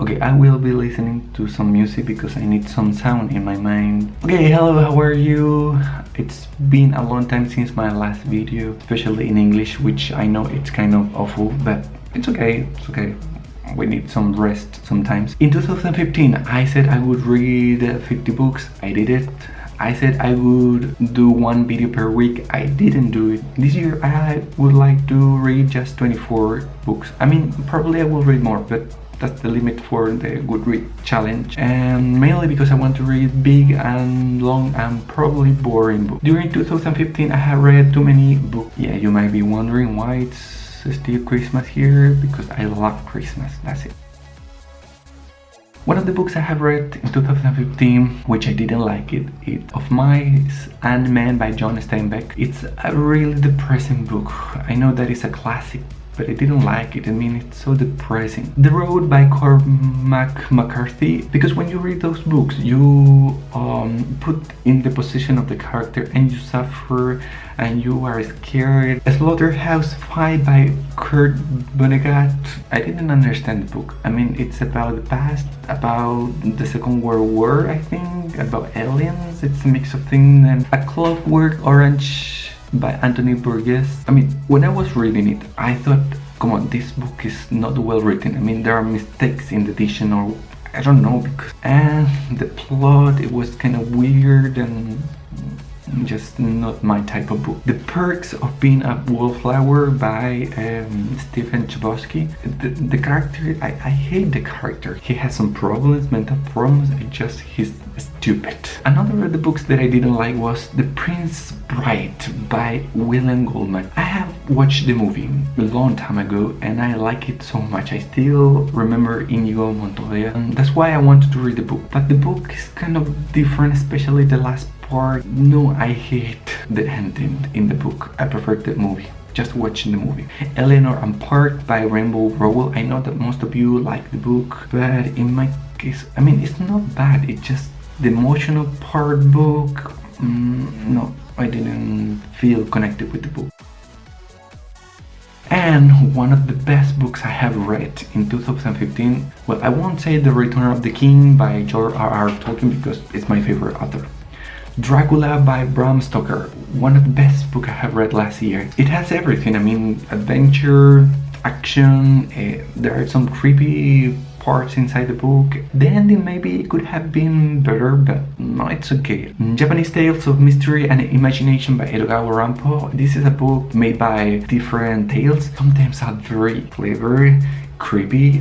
Okay, I will be listening to some music because I need some sound in my mind. Okay, hello, how are you? It's been a long time since my last video, especially in English, which I know it's kind of awful, but it's okay, it's okay. We need some rest sometimes. In 2015, I said I would read 50 books. I did it. I said I would do one video per week. I didn't do it. This year I would like to read just 24 books. I mean, probably I will read more, but that's the limit for the Goodreads challenge, and mainly because I want to read big and long and probably boring books. During 2015 I have read too many books. Yeah, you might be wondering why it's still Christmas here, because I love Christmas, that's it. One of the books I have read in 2015, which I didn't like it, it's Of Mice and Men by John Steinbeck. It's a really depressing book. I know that it's a classic, but I didn't like it. I mean, it's so depressing. The Road by Cormac McCarthy, because when you read those books, you put in the position of the character and you suffer and you are scared. A Slaughterhouse Five by Kurt Vonnegut. I didn't understand the book. I mean, it's about the past, about the Second World War, I think, about aliens. It's a mix of things. And A Clockwork Orange by Anthony Burgess. I mean, when I was reading it, I thought, come on, this book is not well written. I mean, there are mistakes in the edition, or I don't know, because and the plot, it was kind of weird and just not my type of book. The Perks of Being a Wallflower by Stephen Chbosky. The character, I hate the character. He has some problems, mental problems. He's stupid. Another of the books that I didn't like was The Prince Bride by William Goldman. I have watched the movie a long time ago and I like it so much. I still remember Inigo Montoya, and that's why I wanted to read the book. But the book is kind of different, especially the last part. No, I hate the ending in the book. I prefer the movie. Just watching the movie. Eleanor and Park by Rainbow Rowell. I know that most of you like the book, but in my case, I mean, it's not bad. It's just the emotional part book. No, I didn't feel connected with the book. And one of the best books I have read in 2015, well, I won't say The Return of the King by George R.R. Tolkien because it's my favorite author. Dracula by Bram Stoker, one of the best books I have read last year. It has everything. I mean, adventure, action, there are some creepy parts inside the book. The ending maybe could have been better, but no, it's okay. Japanese Tales of Mystery and Imagination by Edogawa Rampo. This is a book made by different tales. Sometimes are very clever, creepy,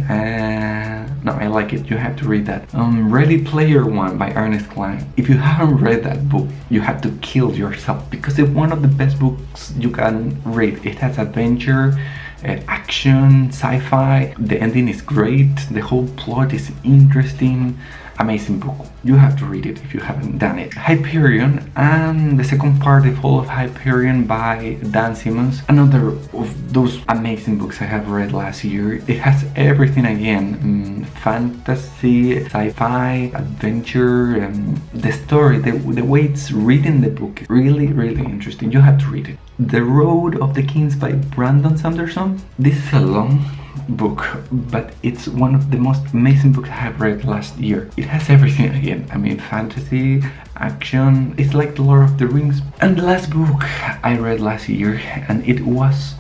no, I like it. You have to read that. Ready Player One by Ernest Cline. If you haven't read that book, you have to kill yourself because it's one of the best books you can read. It has adventure, action, sci-fi. The ending is great. The whole plot is interesting. Amazing book. You have to read it if you haven't done it. Hyperion and the second part, The Fall of Hyperion by Dan Simmons. Another of those amazing books I have read last year. It has everything again. Fantasy, sci-fi, adventure, and the story, the way it's written the book is really, really interesting. You have to read it. The Road of the Kings by Brandon Sanderson. This is a long book, but it's one of the most amazing books I have read last year. It has everything again. I mean, fantasy, action. It's like The Lord of the Rings. And the last book I read last year, and it was,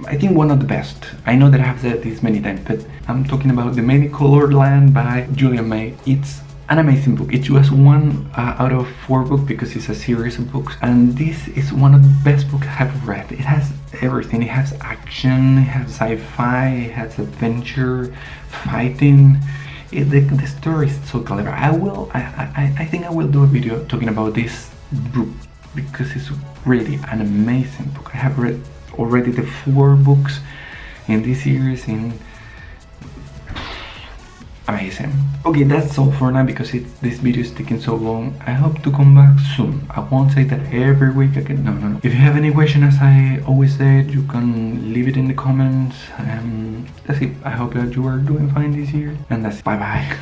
I think, one of the best. I know that I have said this many times, but I'm talking about The Many Colored Land by Julia May. It's an amazing book. It's just one out of 4 books because it's a series of books, and this is one of the best books I have read. It has everything. It has action, it has sci-fi, it has adventure, fighting. The story is so clever. I think I will do a video talking about this book because it's really an amazing book. I have read already the 4 books in this series. Amazing. Okay, that's all for now because this video is taking so long. I hope to come back soon. I won't say that every week again. No. If you have any question, as I always said, you can leave it in the comments. That's it. I hope that you are doing fine this year. And that's it. Bye bye.